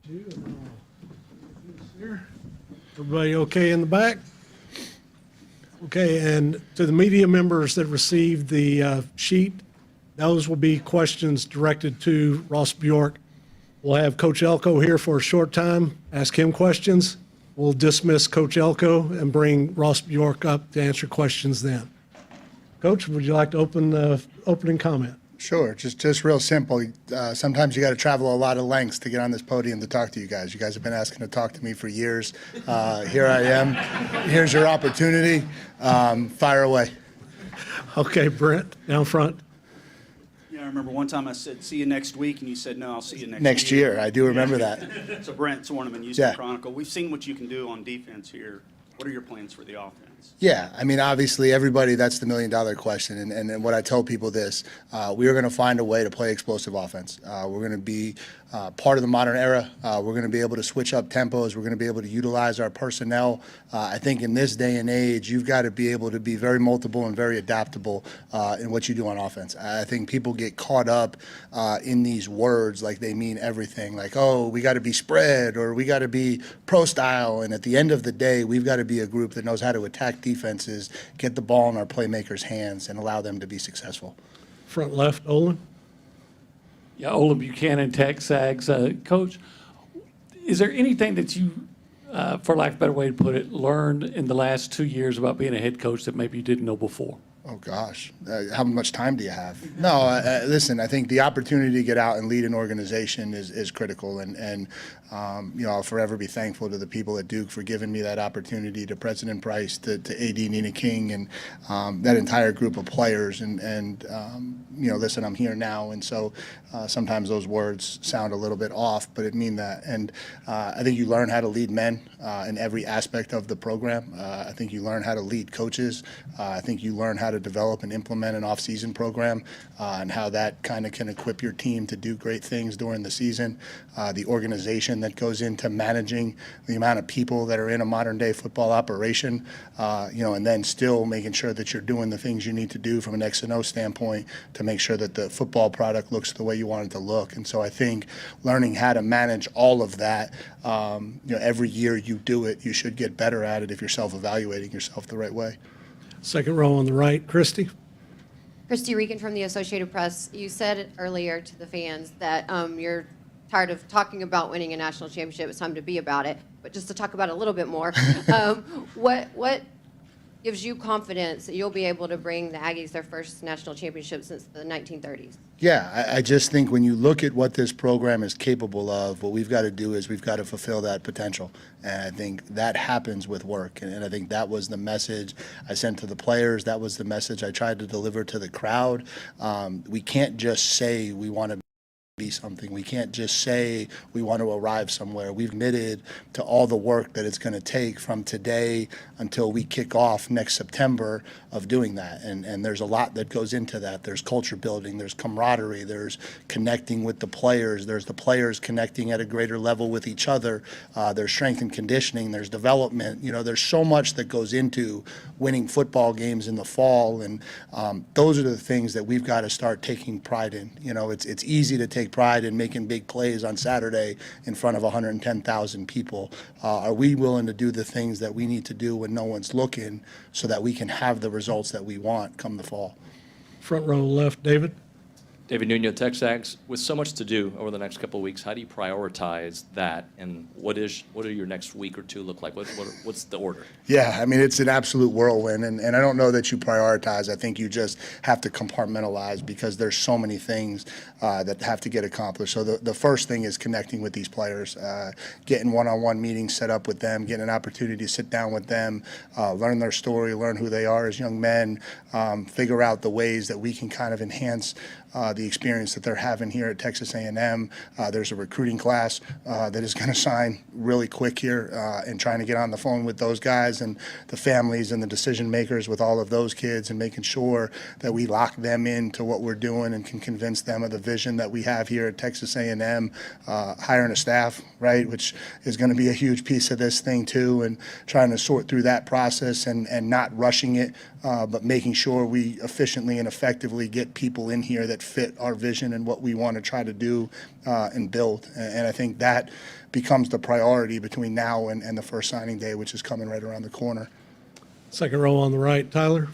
you. Here. Everybody okay in the back? Okay, and to the media members that received the sheet, those will be questions directed to Ross Bjork. We'll have Coach Elko here for a short time, ask him questions. We'll dismiss Coach Elko and bring Ross Bjork up to answer questions then. Coach, would you like to open the opening comment? Sure, just real simple. Sometimes you got to travel a lot of lengths to get on this podium to talk to you guys. You guys have been asking to talk to me for years. Here I am. Here's your opportunity. Fire away. Okay, Brent, down front. Yeah, I remember one time I said, see you next week, and you said, no, I'll see you Next year. I do remember that. So Brent Sorneman, Houston Yeah. Chronicle. We've seen what you can do on defense here. What are your plans for the offense? Yeah, I mean, obviously, everybody, that's the million-dollar question. And what I tell people this, we are going to find a way to play explosive offense. We're going to be part of the modern era. We're going to be able to switch up tempos. We're going to be able to utilize our personnel. I think in this day and age, you've got to be able to be very multiple and very adaptable in what you do on offense. I think people get caught up in these words like they mean everything, like, oh, we got to be spread or we got to be pro style. And at the end of the day, we've got to be a group that knows how to attack defenses, get the ball in our playmakers' hands, and allow them to be successful. Front left, Olin. Yeah, Olin Buchanan, Texas. Coach, is there anything that you, for lack of a better way to put it, learned in the last 2 years about being a head coach that maybe you didn't know before? Oh, gosh. How much time do you have? No, listen, I think the opportunity to get out and lead an organization is critical. And I'll forever be thankful to the people at Duke for giving me that opportunity, to President Price, to AD Nina King, and that entire group of players. And listen, I'm here now. And so sometimes those words sound a little bit off, but it mean that. And I think you learn how to lead men in every aspect of the program. I think you learn how to lead coaches. I think you learn how to develop and implement an off-season program and how that kind of can equip your team to do great things during the season. The organization that goes into managing the amount of people that are in a modern-day football operation, and then still making sure that you're doing the things you need to do from an X and O standpoint to make sure that the football product looks the way you want it to look. And so I think learning how to manage all of that, every year you do it, you should get better at it if you're self-evaluating yourself the right way. Second row on the right, Christie. Christie Regan from the Associated Press. You said earlier to the fans that you're tired of talking about winning a national championship. It's time to be about it. But just to talk about it a little bit more, what gives you confidence that you'll be able to bring the Aggies their first national championship since the 1930s? Yeah, I just think when you look at what this program is capable of, what we've got to do is we've got to fulfill that potential. And I think that happens with work. And I think that was the message I sent to the players. That was the message I tried to deliver to the crowd. We can't just say we want to be something. We can't just say we want to arrive somewhere. We've committed to all the work that it's going to take from today until we kick off next September of doing that. And there's a lot that goes into that. There's culture building, there's camaraderie, there's connecting with the players, there's the players connecting at a greater level with each other, there's strength and conditioning, there's development. There's so much that goes into winning football games in the fall, and those are the things that we've got to start taking pride in. It's easy to take pride in making big plays on Saturday in front of 110,000 people. Are we willing to do the things that we need to do when no one's looking so that we can have the results that we want come the fall? Front row left, David. David Nuno, Texas. With so much to do over the next couple of weeks, how do you prioritize that, and what do your next week or two look like? What's the order? Yeah, I mean, it's an absolute whirlwind, and I don't know that you prioritize. I think you just have to compartmentalize because there's so many things that have to get accomplished. So the first thing is connecting with these players, getting one-on-one meetings set up with them, getting an opportunity to sit down with them, learn their story, learn who they are as young men, figure out the ways that we can kind of enhance the experience that they're having here at Texas A&M. There's a recruiting class that is going to sign really quick here, and trying to get on the phone with those guys and the families and the decision makers with all of those kids and making sure that we lock them into what we're doing and can convince them of the vision that we have here at Texas A&M, hiring a staff, right, which is going to be a huge piece of this thing too, and trying to sort through that process and not rushing it, but making sure we efficiently and effectively get people in here that fit our vision and what we want to try to do and build. And I think that becomes the priority between now and the first signing day, which is coming right around the corner. Second row on the right, Tyler.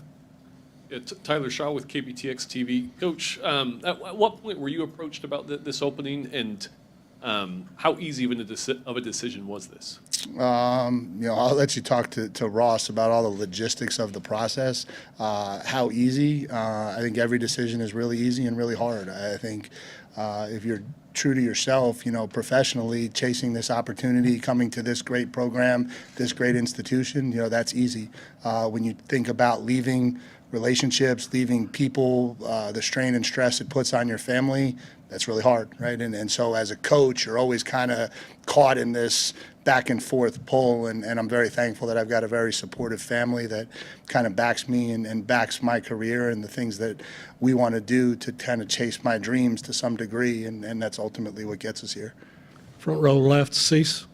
Yeah, Tyler Shaw with KBTX TV. Coach, at what point were you approached about this opening, and how easy of a decision was this? I'll let you talk to Ross about all the logistics of the process. How easy? I think every decision is really easy and really hard. I think if you're true to yourself, professionally chasing this opportunity, coming to this great program, this great institution, that's easy. When you think about leaving relationships, leaving people, the strain and stress it puts on your family, that's really hard, right? And so as a coach, you're always kind of caught in this back and forth pull, and I'm very thankful that I've got a very supportive family that kind of backs me and backs my career and the things that we want to do to kind of chase my dreams to some degree, and that's ultimately what gets us here. Front row left, Cease.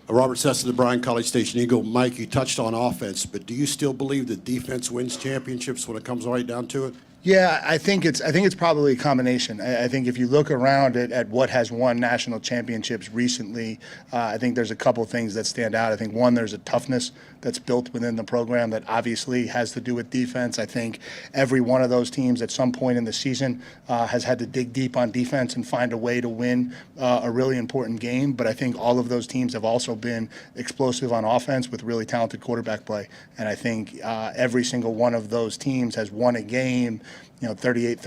Robert Sesson, the Bryan College Station Eagle. Mike, you touched on offense, but do you still believe that defense wins championships when it comes right down to it? Yeah, I think it's probably a combination. I think if you look around at what has won national championships recently, I think there's a couple things that stand out. I think one, there's a toughness that's built within the program that obviously has to do with defense. I think every one of those teams at some point in the season has had to dig deep on defense and find a way to win a really important game. But I think all of those teams have also been explosive on offense with really talented quarterback play. And I think every single one of those teams has won a game 38-35,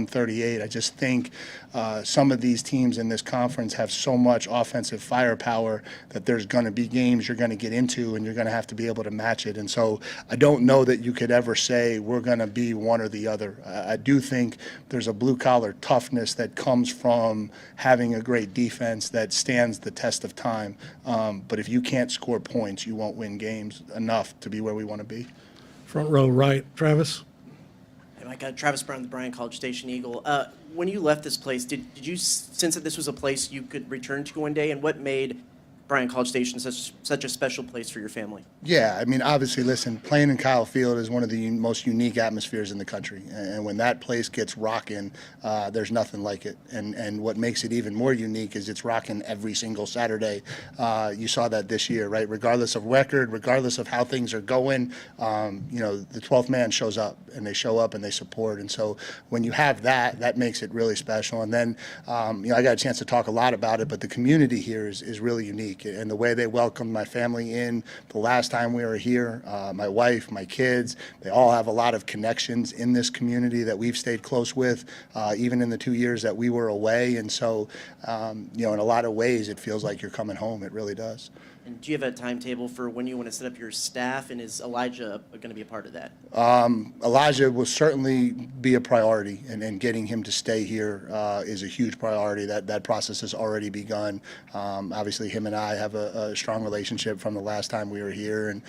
41-38. I just think some of these teams in this conference have so much offensive firepower that there's going to be games you're going to get into and you're going to have to be able to match it. And so I don't know that you could ever say we're going to be one or the other. I do think there's a blue-collar toughness that comes from having a great defense that stands the test of time. But if you can't score points, you won't win games enough to be where we want to be. Front row right, Travis. I got Travis Brown, the Bryan College Station Eagle. When you left this place, did you sense that this was a place you could return to one day? And what made Bryan College Station such a special place for your family? Yeah, I mean, obviously, listen, playing in Kyle Field is one of the most unique atmospheres in the country. And when that place gets rocking, there's nothing like it. And what makes it even more unique is it's rocking every single Saturday. You saw that this year, right? Regardless of record, regardless of how things are going, the 12th man shows up, and they show up and they support. And so when you have that, that makes it really special. And then, I got a chance to talk a lot about it, but the community here is really unique. And the way they welcomed my family in the last time we were here, my wife, my kids, they all have a lot of connections in this community that we've stayed close with, even in the 2 years that we were away. And so, in a lot of ways, it feels like you're coming home. It really does. And do you have a timetable for when you want to set up your staff? And is Elijah going to be a part of that? Elijah will certainly be a priority, and getting him to stay here is a huge priority. That process has already begun. Obviously, him and I have a strong relationship from the last time we were here, and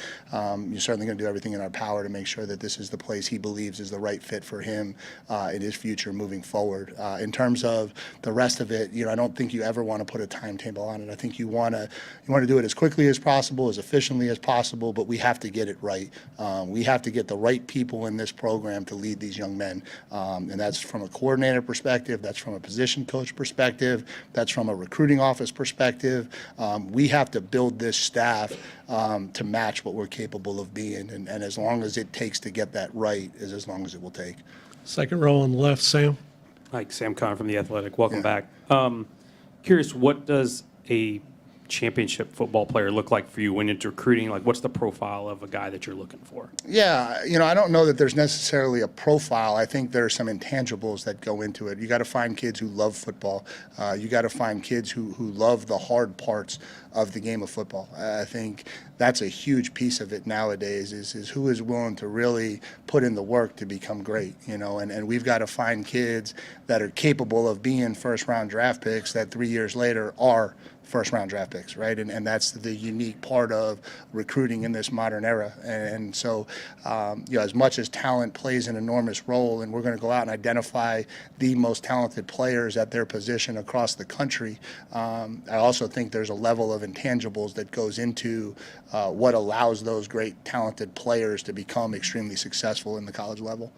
you're certainly going to do everything in our power to make sure that this is the place he believes is the right fit for him in his future moving forward. In terms of the rest of it, I don't think you ever want to put a timetable on it. I think you want to do it as quickly as possible, as efficiently as possible, but we have to get it right. We have to get the right people in this program to lead these young men, and that's from a coordinator perspective, that's from a position coach perspective, that's from a recruiting office perspective. We have to build this staff to match what we're capable of being, and as long as it takes to get that right is as long as it will take. Second row on the left, Sam. Mike, Sam Conn from The Athletic. Welcome Yeah. back. Curious, what does a championship football player look like for you when it's recruiting? Like, what's the profile of a guy that you're looking for? Yeah, I don't know that there's necessarily a profile. I think there are some intangibles that go into it. You got to find kids who love football. You got to find kids who love the hard parts of the game of football. I think that's a huge piece of it nowadays is who is willing to really put in the work to become great, and we've got to find kids that are capable of being first-round draft picks that 3 years later are first-round draft picks, right? And that's the unique part of recruiting in this modern era. And so, as much as talent plays an enormous role, and we're going to go out and identify the most talented players at their position across the country, I also think there's a level of intangibles that goes into what allows those great talented players to become extremely successful in the college level.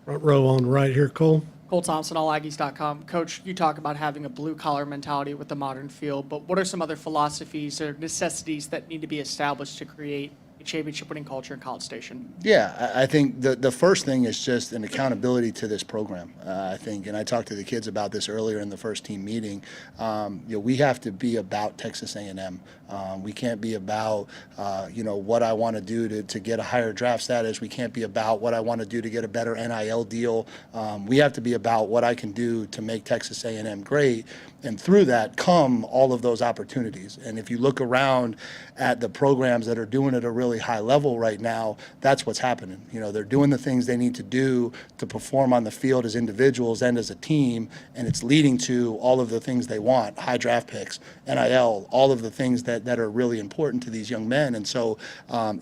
Front row on the right here, Cole. Cole Thompson, allaggies.com. Coach, you talk about having a blue-collar mentality with the modern field, but what are some other philosophies or necessities that need to be established to create a championship-winning culture in College Station? Yeah, I think the first thing is just an accountability to this program. I think, and I talked to the kids about this earlier in the first team meeting. We have to be about Texas A&M. We can't be about what I want to do to get a higher draft status. We can't be about what I want to do to get a better NIL deal. We have to be about what I can do to make Texas A&M great. And through that come all of those opportunities. And if you look around at the programs that are doing it at a really high level right now, that's what's happening. They're doing the things they need to do to perform on the field as individuals and as a team, and it's leading to all of the things they want: high draft picks, NIL, all of the things that are really important to these young men. And so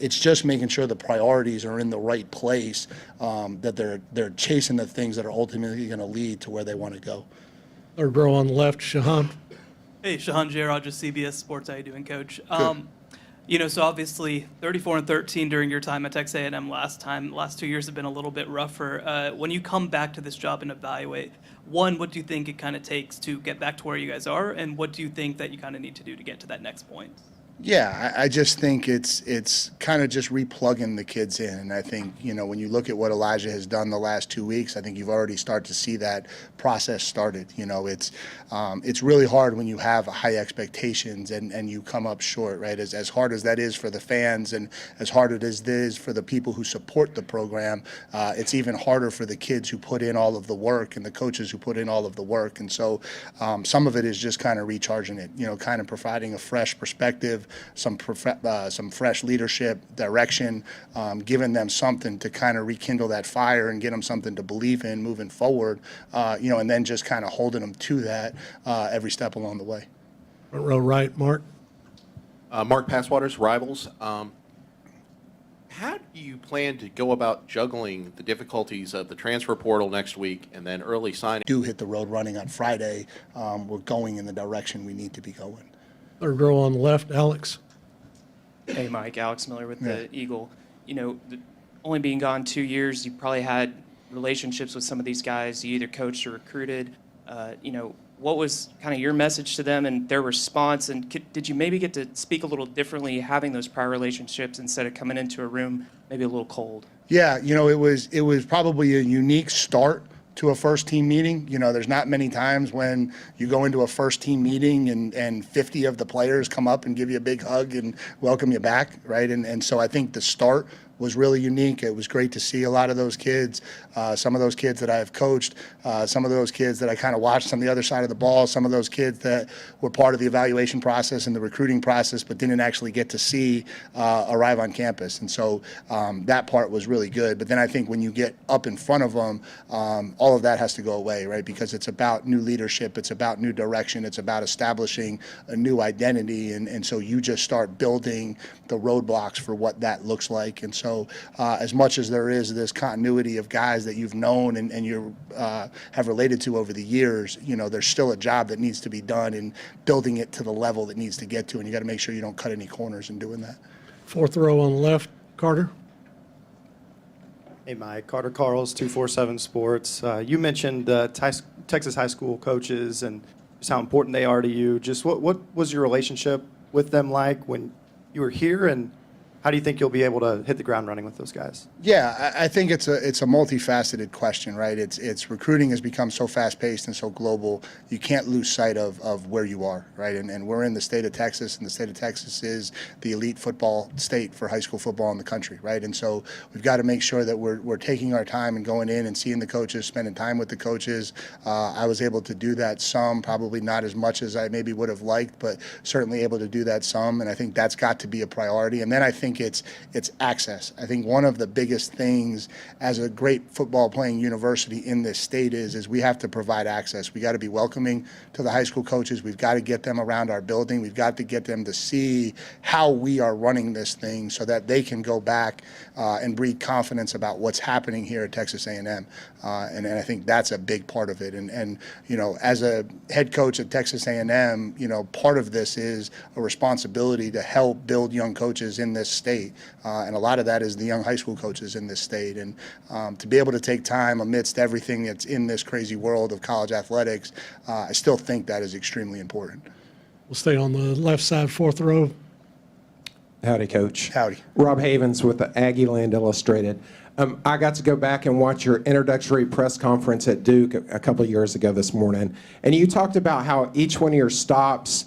it's just making sure the priorities are in the right place, that they're chasing the things that are ultimately going to lead to where they want to go. Third row on the left, Shahan. Hey, Shahan J. Rogers, CBS Sports. How you doing, Coach? So obviously 34-13 during your time at Texas A&M last 2 years have been a little bit rougher. When you come back to this job and evaluate, one, what do you think it kind of takes to get back to where you guys are, and what do you think that you kind of need to do to get to that next point? Yeah, I just think it's kind of just replugging the kids in. And I think, when you look at what Elijah has done the last 2 weeks, I think you've already started to see that process started. It's really hard when you have high expectations and you come up short, right? As hard as that is for the fans and as hard as it is for the people who support the program, it's even harder for the kids who put in all of the work and the coaches who put in all of the work. And so some of it is just kind of recharging it, kind of providing a fresh perspective, some fresh leadership, direction, giving them something to kind of rekindle that fire and get them something to believe in moving forward, and then just kind of holding them to that every step along the way. Front row right, Mark. Mark Passwaters, Rivals. How do you plan to go about juggling the difficulties of the transfer portal next week and then early signing? Do hit the road running on Friday. We're going in the direction we need to be going. Third row on the left, Alex. Hey, Mike. Alex Miller with the Eagle. Only being gone 2 years, you probably had relationships with some of these guys you either coached or recruited. What was kind of your message to them and their response? And did you maybe get to speak a little differently having those prior relationships instead of coming into a room maybe a little cold? Yeah, it was probably a unique start to a first team meeting. There's not many times when you go into a first team meeting and 50 of the players come up and give you a big hug and welcome you back, right? And so I think the start was really unique. It was great to see a lot of those kids, some of those kids that I've coached, some of those kids that I kind of watched on the other side of the ball, some of those kids that were part of the evaluation process and the recruiting process but didn't actually get to see arrive on campus. And so that part was really good. But then I think when you get up in front of them, all of that has to go away, right? Because it's about new leadership, it's about new direction, it's about establishing a new identity. And so you just start building the roadblocks for what that looks like. And so as much as there is this continuity of guys that you've known and you have related to over the years, there's still a job that needs to be done in building it to the level that needs to get to, and you got to make sure you don't cut any corners in doing that. Fourth row on the left, Carter. Hey, Mike. Carter Carls, 247 Sports. You mentioned Texas high school coaches and just how important they are to you. Just what was your relationship with them like when you were here, and how do you think you'll be able to hit the ground running with those guys? Yeah, I think it's a multifaceted question, right? It's recruiting has become so fast-paced and so global, you can't lose sight of where you are, right? And we're in the state of Texas, and the state of Texas is the elite football state for high school football in the country, right? And so we've got to make sure that we're taking our time and going in and seeing the coaches, spending time with the coaches. I was able to do that some, probably not as much as I maybe would have liked, but certainly able to do that some, and I think that's got to be a priority. And then I think think it's access. I think one of the biggest things as a great football playing university in this state is we have to provide access. We got to be welcoming to the high school coaches. We've got to get them around our building. We've got to get them to see how we are running this thing so that they can go back and breathe confidence about what's happening here at Texas A&M. And I think that's a big part of it. And as a head coach at Texas A&M, part of this is a responsibility to help build young coaches in this state. And a lot of that is the young high school coaches in this state. And to be able to take time amidst everything that's in this crazy world of college athletics, I still think that is extremely important. We'll stay on the left side, fourth row. Howdy, Coach. Howdy. Rob Havens with the Aggie Land Illustrated. I got to go back and watch your introductory press conference at Duke a couple of years ago this morning, and you talked about how each one of your stops,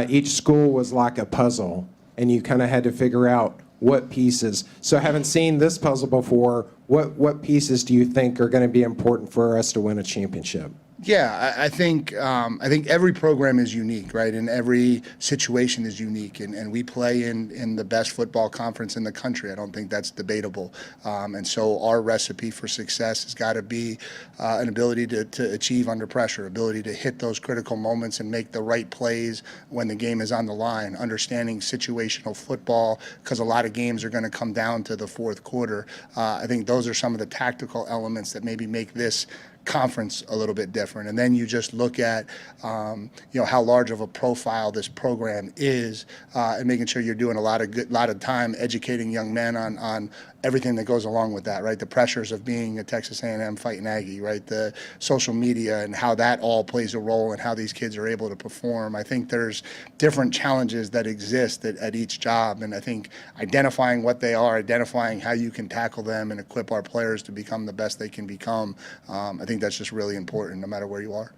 each school was like a puzzle, and you kind of had to figure out what pieces. So having seen this puzzle before, what pieces do you think are going to be important for us to win a championship? Yeah, I think every program is unique, right? And every situation is unique. And we play in the best football conference in the country. I don't think that's debatable. And so our recipe for success has got to be an ability to achieve under pressure, ability to hit those critical moments and make the right plays when the game is on the line, understanding situational football, because a lot of games are going to come down to the fourth quarter. I think those are some of the tactical elements that maybe make this conference a little bit different. And then you just look at how large of a profile this program is, and making sure you're doing a lot of time educating young men on everything that goes along with that, right? The pressures of being a Texas A&M Fighting Aggie, right? The social media and how that all plays a role in how these kids are able to perform. I think there's different challenges that exist at each job, and I think identifying what they are, identifying how you can tackle them and equip our players to become the best they can become, I think that's just really important no matter where you are.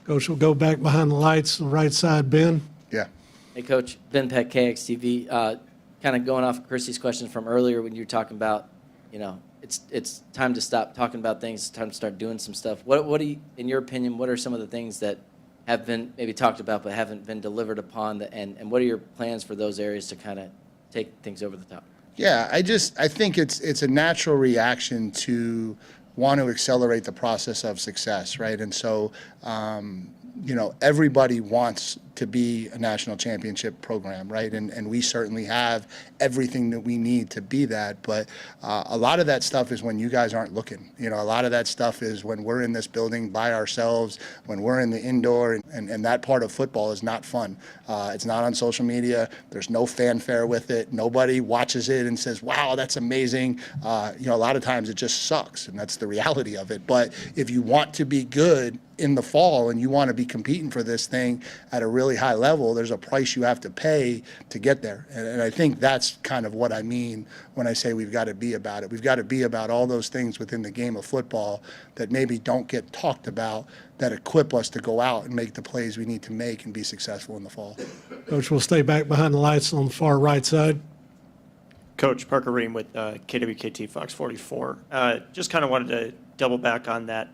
Coach, we'll go back behind the lights, the right side, Ben. Yeah. Hey, Coach. Ben Peck, KXTV. Kind of going off of Christie's questions from earlier when you were talking about, it's time to stop talking about things, it's time to start doing some stuff. What do you, in your opinion, what are some of the things that have been maybe talked about but haven't been delivered upon, and what are your plans for those areas to kind of take things over the top? Yeah, I think it's a natural reaction to want to accelerate the process of success, right? And so, everybody wants to be a national championship program, right? And we certainly have everything that we need to be that. But a lot of that stuff is when you guys aren't looking. A lot of that stuff is when we're in this building by ourselves, when we're in the indoor, and that part of football is not fun. It's not on social media. There's no fanfare with it. Nobody watches it and says, wow, that's amazing. A lot of times it just sucks, and that's the reality of it. But if you want to be good in the fall and you want to be competing for this thing at a really high level, there's a price you have to pay to get there. And I think that's kind of what I mean when I say we've got to be about it. We've got to be about all those things within the game of football that maybe don't get talked about, that equip us to go out and make the plays we need to make and be successful in the fall. Coach, we'll stay back behind the lights on the far right side. Coach, Parker Ream with KWKT Fox 44. Just kind of wanted to double back on that.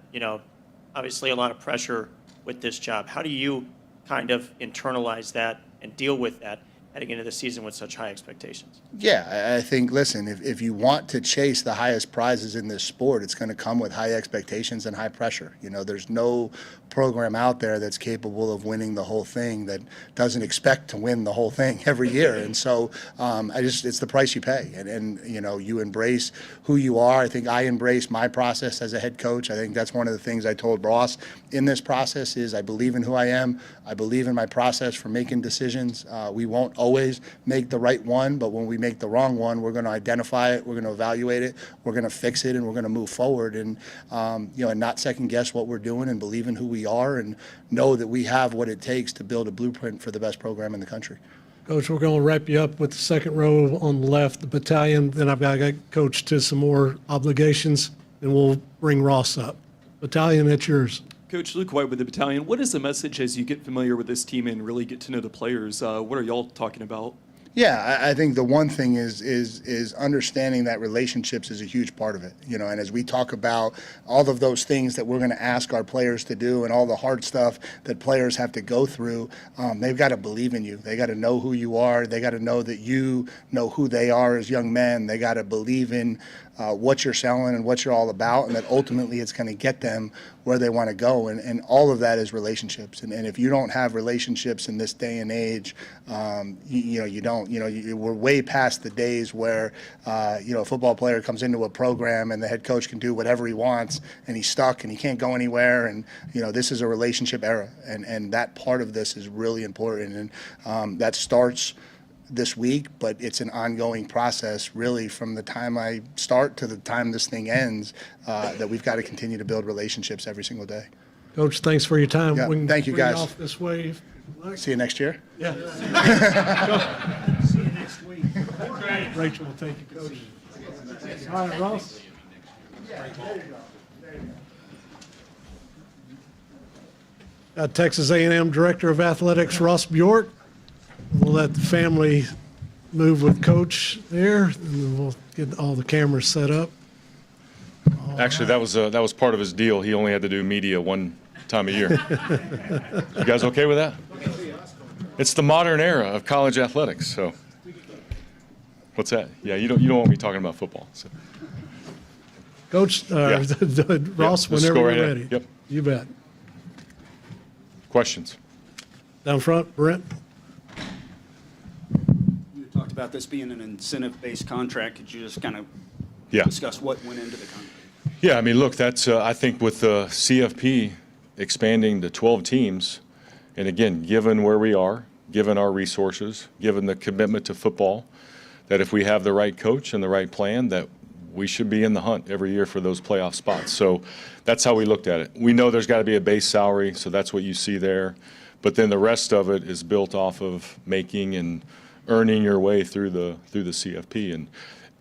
Obviously a lot of pressure with this job. How do you kind of internalize that and deal with that heading into the season with such high expectations? Yeah, I think, listen, if you want to chase the highest prizes in this sport, it's going to come with high expectations and high pressure. There's no program out there that's capable of winning the whole thing that doesn't expect to win the whole thing every year. And so it's the price you pay. And you embrace who you are. I think I embrace my process as a head coach. I think that's one of the things I told Ross in this process is I believe in who I am. I believe in my process for making decisions. We won't always make the right one, but when we make the wrong one, we're going to identify it, we're going to evaluate it, we're going to fix it, and we're going to move forward and not second guess what we're doing and believe in who we are and know that we have what it takes to build a blueprint for the best program in the country. Coach, we're going to wrap you up with the second row on the left, the battalion. Then I've got to get Coach to some more obligations, and we'll bring Ross up. Battalion, it's yours. Coach, Luke White with the battalion. What is the message as you get familiar with this team and really get to know the players? What are y'all talking about? Yeah, I think the one thing is understanding that relationships is a huge part of it. You know, and as we talk about all of those things that we're going to ask our players to do and all the hard stuff that players have to go through, they've got to believe in you. They got to know who you are. They got to know that you know who they are as young men. They got to believe in what you're selling and what you're all about, and that ultimately it's going to get them where they want to go. And all of that is relationships. And if you don't have relationships in this day and age, you don't. We're way past the days where, a football player comes into a program and the head coach can do whatever he wants and he's stuck and he can't go anywhere. And, this is a relationship era. And that part of this is really important. And that starts this week, but it's an ongoing process really from the time I start to the time this thing ends, that we've got to continue to build relationships every single day. Coach, thanks for your time. Yeah, We can thank you, bring guys. off this way. See you next year. Yeah. See you next week. Rachel will take you, Coach. All right, Ross. Texas A&M Director of Athletics, Ross Bjork. We'll let the family move with Coach there, and then we'll get all the cameras set up. Actually, that was part of his deal. He only had to do media one time a year. You guys okay with that? It's the modern era of college athletics. So, what's that? Yeah, you don't want me talking about football. So. Coach, Ross, let's whenever go right you're ahead. ready. Yep. You bet. Questions? Down front, Brent. You talked about this being an incentive-based contract. Could you just kind of Yeah. discuss what went into the contract? Yeah, I mean, look, that's I think with the CFP expanding to 12 teams, and again, given where we are, given our resources, given the commitment to football, that if we have the right coach and the right plan, that we should be in the hunt every year for those playoff spots. So that's how we looked at it. We know there's got to be a base salary, so that's what you see there. But then the rest of it is built off of making and earning your way through the CFP. And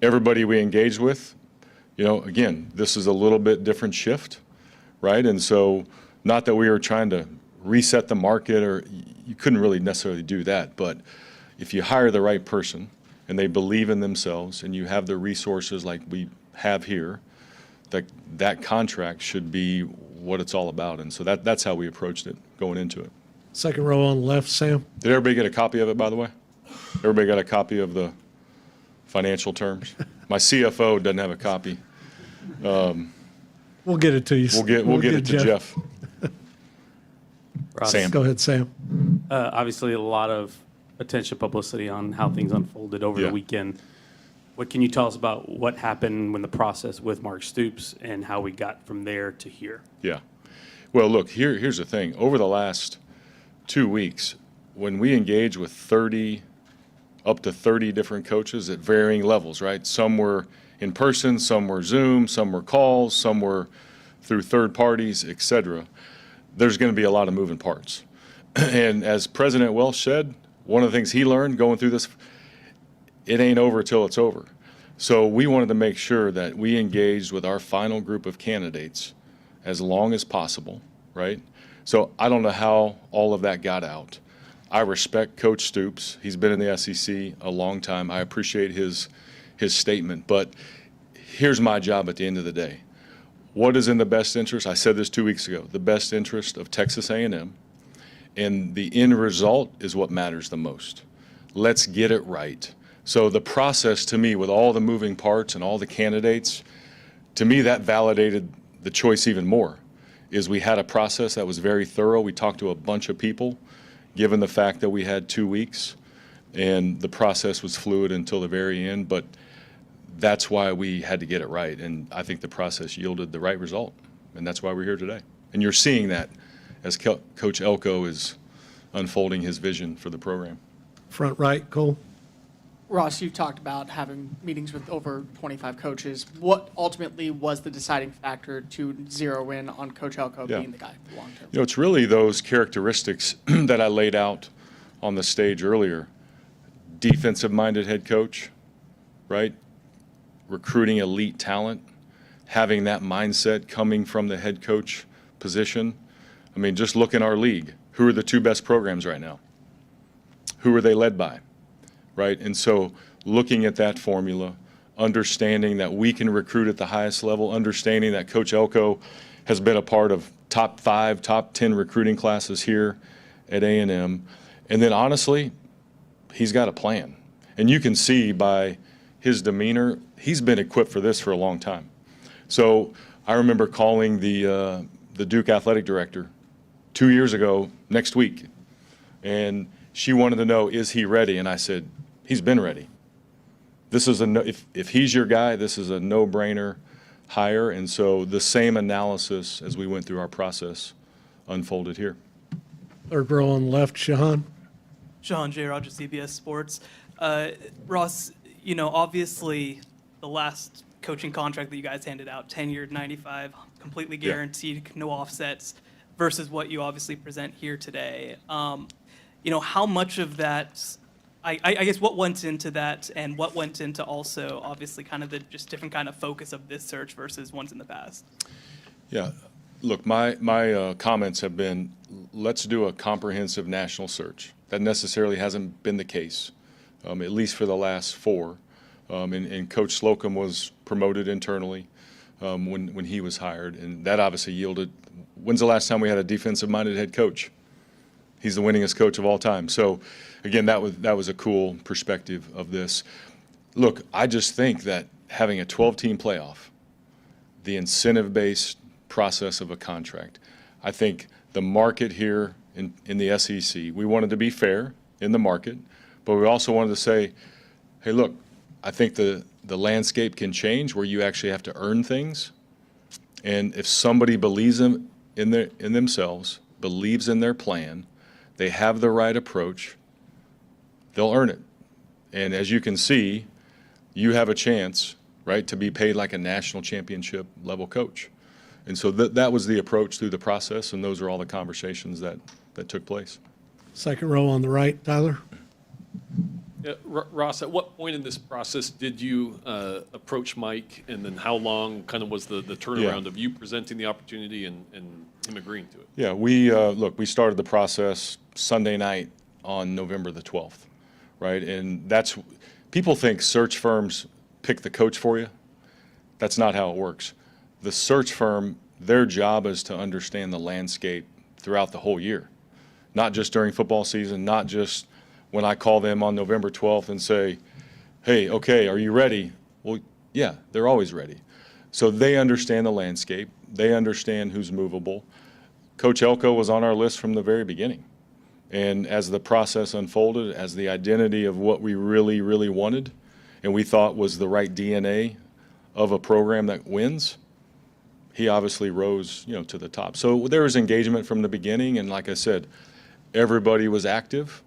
everybody we engage with, again, this is a little bit different shift, right? And so not that we were trying to reset the market, or you couldn't really necessarily do that, but if you hire the right person and they believe in themselves and you have the resources like we have here, that contract should be what it's all about. And so that's how we approached it going into it. Second row on the left, Sam. Did everybody get a copy of it, by the way? Everybody got a copy of the financial terms? My CFO doesn't have a copy. We'll get it to you. We'll get it to Jeff. Ross, Sam. Go ahead, Sam. Obviously, a lot of attention, publicity on how things unfolded over Yeah. the weekend. What can you tell us about what happened when the process with Mark Stoops and how we got from there to here? Yeah. Well, look, here's the thing. Over the last 2 weeks, when we engage with up to 30 different coaches at varying levels, right? Some were in person, some were Zoom, some were calls, some were through third parties, et cetera. There's going to be a lot of moving parts. And as President Welsh said, one of the things he learned going through this, it ain't over till it's over. So we wanted to make sure that we engaged with our final group of candidates as long as possible, right? So I don't know how all of that got out. I respect Coach Stoops. He's been in the SEC a long time. I appreciate his statement. But here's my job at the end of the day. What is in the best interest? I said this 2 weeks ago. The best interest of Texas A&M. And the end result is what matters the most. Let's get it right. So the process, to me, with all the moving parts and all the candidates, to me that validated the choice even more, is we had a process that was very thorough. We talked to a bunch of people, given the fact that we had 2 weeks, and the process was fluid until the very end. But that's why we had to get it right, and I think the process yielded the right result, and that's why we're here today. And you're seeing that as Coach Elko is unfolding his vision for the program. Front right, Cole. Ross, you've talked about having meetings with over 25 coaches. What ultimately was the deciding factor to zero in on Coach Elko Yeah. being the guy for long term? It's really those characteristics that I laid out on the stage earlier. Defensive-minded head coach, right? Recruiting elite talent, having that mindset coming from the head coach position. I mean, just look in our league. Who are the two best programs right now? Who are they led by? right? And so looking at that formula, understanding that we can recruit at the highest level, understanding that Coach Elko has been a part of top 5, top 10 recruiting classes here at A&M. And then honestly, he's got a plan. And you can see by his demeanor, he's been equipped for this for a long time. So I remember calling the Duke athletic director 2 years ago next week, and she wanted to know, is he ready? And I said, he's been ready. This is if he's your guy, this is a no-brainer hire. And so the same analysis as we went through our process unfolded here. Third row on the left, Shahan. Sean J. Rogers, CBS Sports. Ross, you know, obviously the last coaching contract that you guys handed out, 10-year, 95, completely guaranteed, no offsets, versus what you obviously present here today. You know, how much of that, I guess what went into that, and what went into also obviously kind of the just different kind of focus of this search versus ones in the past? Yeah, look, my comments have been, let's do a comprehensive national search. That necessarily hasn't been the case, at least for the last 4. And Coach Slocum was promoted internally when he was hired, and that obviously yielded. When's the last time we had a defensive-minded head coach? He's the winningest coach of all time. So, again, that was a cool perspective of this. Look, I just think that having a 12-team playoff, the incentive-based process of a contract, I think the market here in the SEC, we wanted to be fair in the market, but we also wanted to say, hey, look, I think the landscape can change where you actually have to earn things. And if somebody believes in themselves, believes in their plan, they have the right approach, they'll earn it. And as you can see, you have a chance, right, to be paid like a national championship level coach. And so that was the approach through the process, and those are all the conversations that took place. Second row on the right, Tyler. Yeah, Ross, at what point in this process did you approach Mike, and then how long kind of was the turnaround of you presenting the opportunity and him agreeing to it? Yeah, we started the process Sunday night on November the 12th, right? And people think search firms pick the coach for you. That's not how it works. The search firm, their job is to understand the landscape throughout the whole year, not just during football season, not just when I call them on November 12th and say, hey, okay, are you ready? Well, yeah, they're always ready. So they understand the landscape. They understand who's movable. Coach Elko was on our list from the very beginning. And as the process unfolded, as the identity of what we really, really wanted, and we thought was the right DNA of a program that wins, he obviously rose, to the top. So there was engagement from the beginning, and like I said, everybody was active.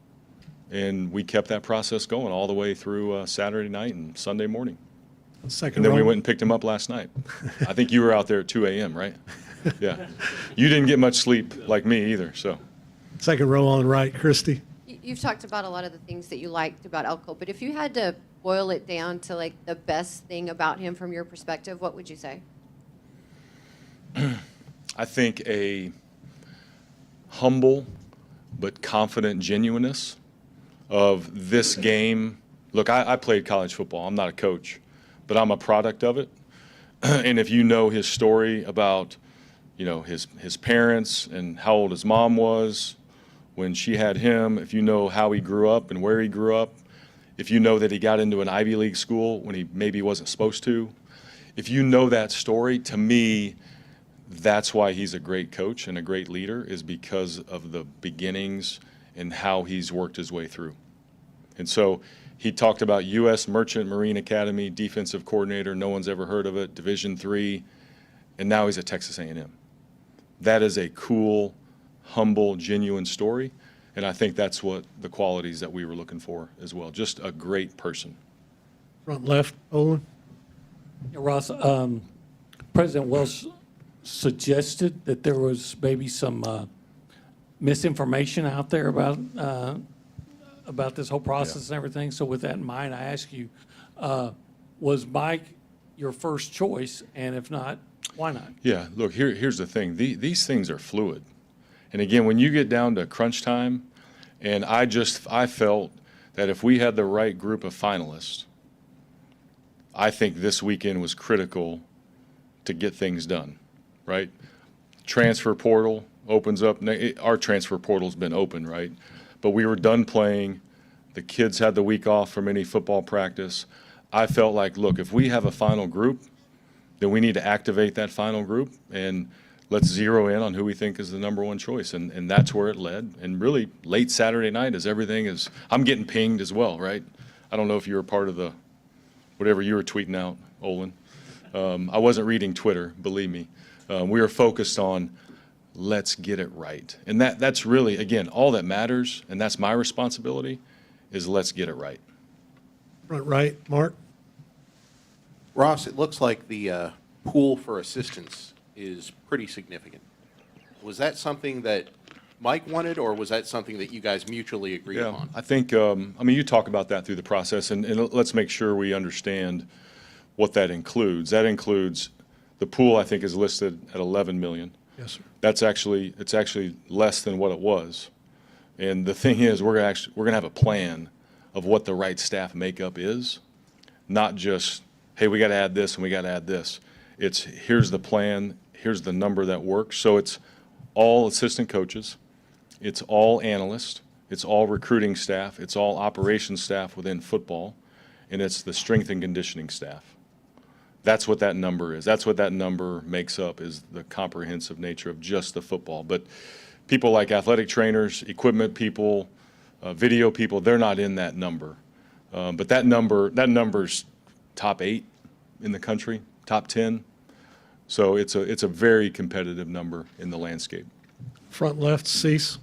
And we kept that process going all the way through Saturday night and Sunday morning. Second And then we row. went and picked him up last night. I think you were out there at 2 a.m., right? Yeah. You didn't get much sleep like me either, so. Second row on the right, Christie. You've talked about a lot of the things that you liked about Elko, but if you had to boil it down to like the best thing about him from your perspective, what would you say? I think a humble but confident genuineness of this game. Look, I played college football. I'm not a coach, but I'm a product of it. And if you know his story about, his parents and how old his mom was when she had him, if you know how he grew up and where he grew up, if you know that he got into an Ivy League school when he maybe wasn't supposed to, if you know that story, to me, that's why he's a great coach and a great leader, is because of the beginnings and how he's worked his way through. And so he talked about U.S. Merchant Marine Academy, defensive coordinator, no one's ever heard of it, Division III, and now he's at Texas A&M. That is a cool, humble, genuine story, and I think that's what the qualities that we were looking for as well, just a great person. Front left, Olin. Yeah, Ross, President Wells suggested that there was maybe some misinformation out there about this whole process and everything. So with that in mind, I ask you, was Mike your first choice? And if not, why not? Yeah, look, here's the thing. These things are fluid. And again, when you get down to crunch time, and I felt that if we had the right group of finalists, I think this weekend was critical to get things done, right? Transfer portal opens up. Our transfer portal's been open, right? But we were done playing. The kids had the week off from any football practice. I felt like, look, if we have a final group, then we need to activate that final group and let's zero in on who we think is the number one choice. And that's where it led. And really late Saturday night as everything is, I'm getting pinged as well, right? I don't know if you were part of the, whatever you were tweeting out, Olin. I wasn't reading Twitter, believe me. We were focused on let's get it right. And that's really, again, all that matters, and that's my responsibility, is let's get it right. Right, Mark? Ross, it looks like the pool for assistants is pretty significant. Was that something that Mike wanted, or was that something that you guys mutually agreed upon? I think, I mean, you talk about that through the process, and let's make sure we understand what that includes. That includes, the pool, I think, is listed at 11 million. Yes, sir. It's actually less than what it was. And the thing is, we're gonna have a plan of what the right staff makeup is, not just, hey, we got to add this and we got to add this. It's here's the plan, here's the number that works. So it's all assistant coaches, it's all analysts, it's all recruiting staff, it's all operations staff within football, and it's the strength and conditioning staff. That's what that number is. That's what that number makes up, is the comprehensive nature of just the football. But people like athletic trainers, equipment people, video people, they're not in that number. But that number's top 8 in the country, top 10. So it's a very competitive number in the landscape. Front left, Cease.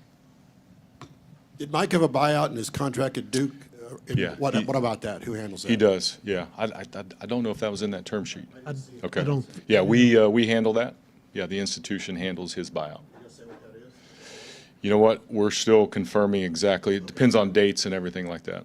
Did Mike have a buyout in his contract at Duke? Yeah. What about that? Who handles that? He does, yeah. I don't know if that was in that term sheet. Okay. I don't. Yeah, we handle that. Yeah, the institution handles his buyout. You know what? We're still confirming exactly. It depends on dates and everything like that.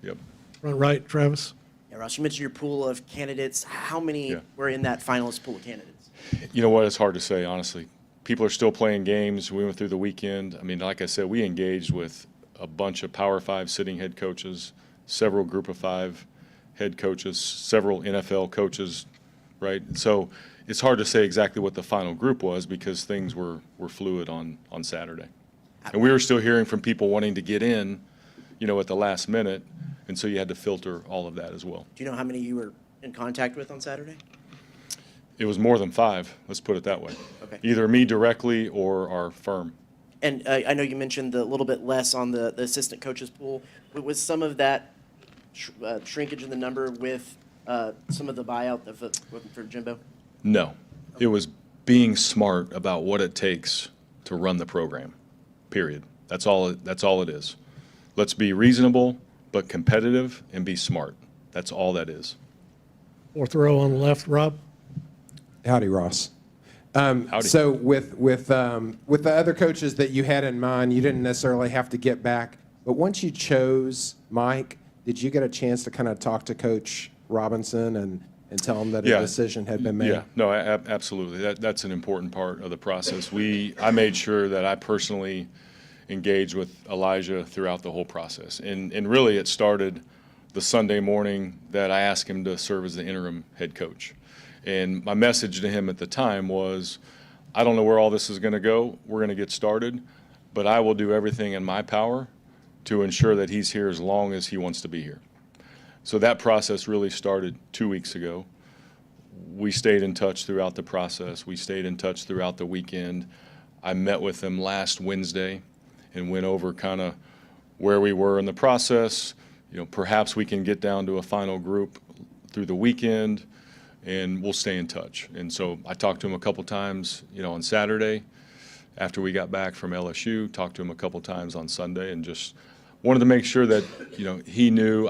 Yep. Front right, Travis. Yeah, Ross, you mentioned your pool of candidates. How many were in that finalist pool of candidates? You know what? It's hard to say, honestly. People are still playing games. We went through the weekend. I mean, like I said, we engaged with a bunch of Power 5 sitting head coaches, several Group of 5 head coaches, several NFL coaches, right? So it's hard to say exactly what the final group was because things were fluid on Saturday. And we were still hearing from people wanting to get in, you know, at the last minute, and so you had to filter all of that as well. Do you know how many you were in contact with on Saturday? It was more than 5, let's put it that way. Okay. Either me directly or our firm. And I know you mentioned the little bit less on the assistant coaches pool. Was some of that shrinkage in the number with some of the buyout for Jimbo? No. It was being smart about what it takes to run the program, period. That's all it is. Let's be reasonable but competitive and be smart. That's all that is. Fourth row on the left, Rob. Howdy, Ross. Howdy. So with the other coaches that you had in mind, you didn't necessarily have to get back. But once you chose Mike, did you get a chance to kind of talk to Coach Robinson and tell him that a decision had been made? Yeah, no, absolutely. That's an important part of the process. I made sure that I personally engaged with Elijah throughout the whole process. And really it started the Sunday morning that I asked him to serve as the interim head coach. And my message to him at the time was, I don't know where all this is going to go. We're going to get started, but I will do everything in my power to ensure that he's here as long as he wants to be here. So that process really started 2 weeks ago. We stayed in touch throughout the process. We stayed in touch throughout the weekend. I met with him last Wednesday and went over kind of where we were in the process. You know, perhaps we can get down to a final group through the weekend, and we'll stay in touch. And so I talked to him a couple times, you know, on Saturday after we got back from LSU, talked to him a couple times on Sunday, and just wanted to make sure that, you know, he knew,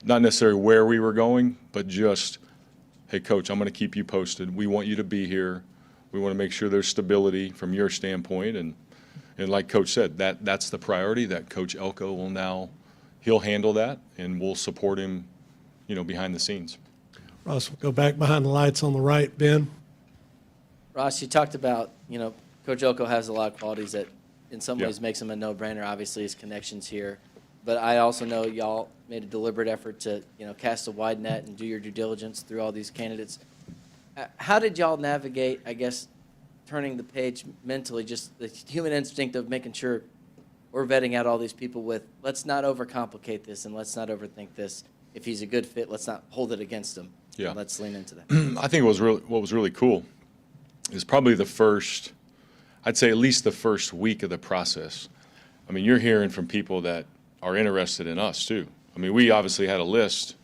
not necessarily where we were going, but just, hey, Coach, I'm going to keep you posted. We want you to be here. We want to make sure there's stability from your standpoint. And like Coach said, that's the priority, that Coach Elko will now, he'll handle that, and we'll support him, you know, behind the scenes. Ross, we'll go back behind the lights on the right. Ben? Ross, you talked about, you know, Coach Elko has a lot of qualities that in some ways makes him a no-brainer. Obviously, his connections here. but I also know y'all made a deliberate effort to, cast a wide net and do your due diligence through all these candidates. How did y'all navigate, I guess, turning the page mentally, just the human instinct of making sure we're vetting out all these people with, let's not overcomplicate this and let's not overthink this. If he's a good fit, let's not hold it against him. Yeah. Let's lean into that. I think what was really cool is probably the first, I'd say at least the first week of the process. I mean, you're hearing from people that are interested in us too. I mean, we obviously had a list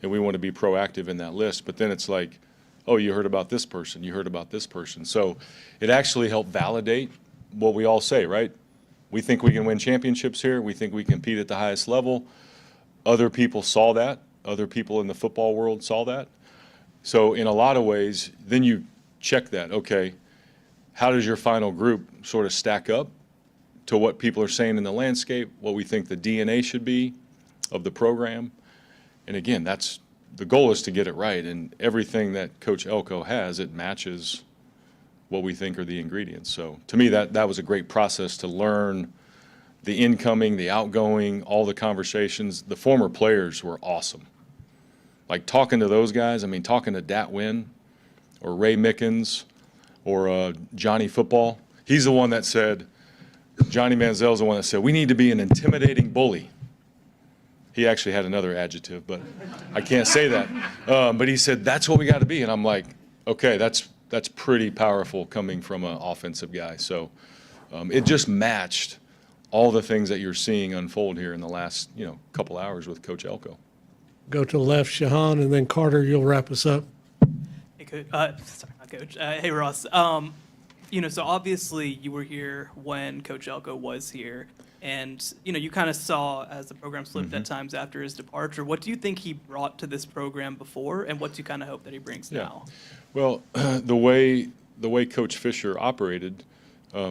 and we want to be proactive in that list, but then it's like, oh, you heard about this person, you heard about this person. So it actually helped validate what we all say, right? We think we can win championships here. We think we compete at the highest level. Other people saw that. Other people in the football world saw that. So in a lot of ways, then you check that. Okay, how does your final group sort of stack up to what people are saying in the landscape, what we think the DNA should be of the program? And again, the goal is to get it right. And everything that Coach Elko has, it matches what we think are the ingredients. So to me, that was a great process to learn the incoming, the outgoing, all the conversations. The former players were awesome. Like talking to those guys, I mean, talking to Dat Wynn or Ray Mickens or Johnny Football. He's the one that said, Johnny Manziel's the one that said, we need to be an intimidating bully. He actually had another adjective, but I can't say that. But he said, that's what we got to be. And I'm like, okay, that's pretty powerful coming from an offensive guy. So it just matched all the things that you're seeing unfold here in the last, couple hours with Coach Elko. Go to the left, Shahan, and then Carter, you'll wrap us up. Hey, Coach. Sorry, not Coach. Hey, Ross. So obviously you were here when Coach Elko was here, and you kind of saw as the program slipped at times after his departure. What do you think he brought to this program before, and what do you kind of hope that he brings now? Well, the way Coach Fisher operated,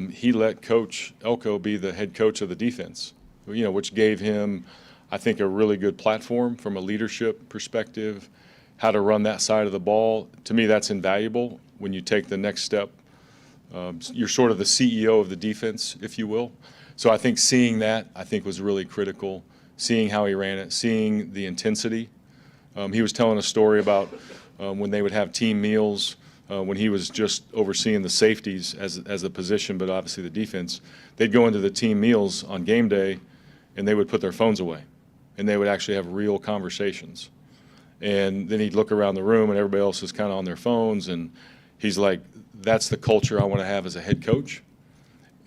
he let Coach Elko be the head coach of the defense, which gave him, I think, a really good platform from a leadership perspective, how to run that side of the ball. To me, that's invaluable when you take the next step. You're sort of the CEO of the defense, if you will. So I think seeing that, I think, was really critical, seeing how he ran it, seeing the intensity. He was telling a story about when they would have team meals, when he was just overseeing the safeties as a position, but obviously the defense. They'd go into the team meals on game day, and they would put their phones away, and they would actually have real conversations. And then he'd look around the room, and everybody else is kind of on their phones, and he's like, that's the culture I want to have as a head coach.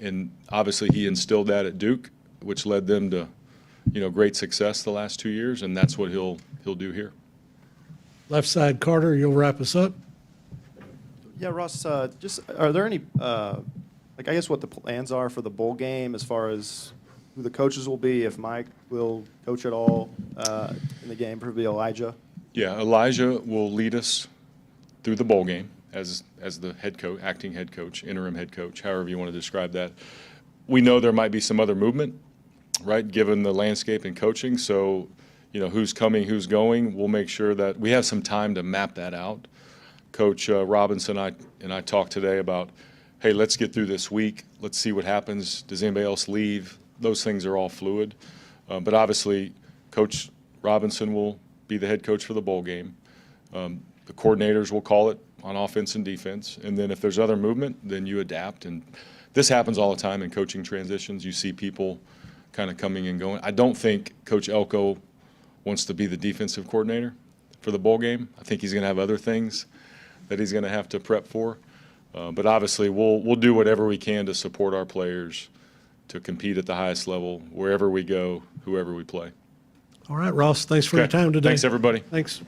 And obviously he instilled that at Duke, which led them to, great success the last 2 years, and that's what he'll do here. Left side, Carter, you'll wrap us up. Yeah, Ross, just are there any, I guess what the plans are for the bowl game as far as who the coaches will be, if Mike will coach at all in the game, probably Elijah? Yeah, Elijah will lead us through the bowl game as the head coach, acting head coach, interim head coach, however you want to describe that. We know there might be some other movement, right, given the landscape in coaching. So, who's coming, who's going. We'll make sure that we have some time to map that out. Coach Robinson and I talked today about, hey, let's get through this week. Let's see what happens. Does anybody else leave? Those things are all fluid. But obviously, Coach Robinson will be the head coach for the bowl game. The coordinators will call it on offense and defense. And then if there's other movement, then you adapt. And this happens all the time in coaching transitions. You see people kind of coming and going. I don't think Coach Elko wants to be the defensive coordinator for the bowl game. I think he's going to have other things that he's going to have to prep for. But obviously, we'll do whatever we can to support our players to compete at the highest level wherever we go, whoever we play. All right, Ross, thanks for your Okay. time today. Thanks, everybody. Thanks.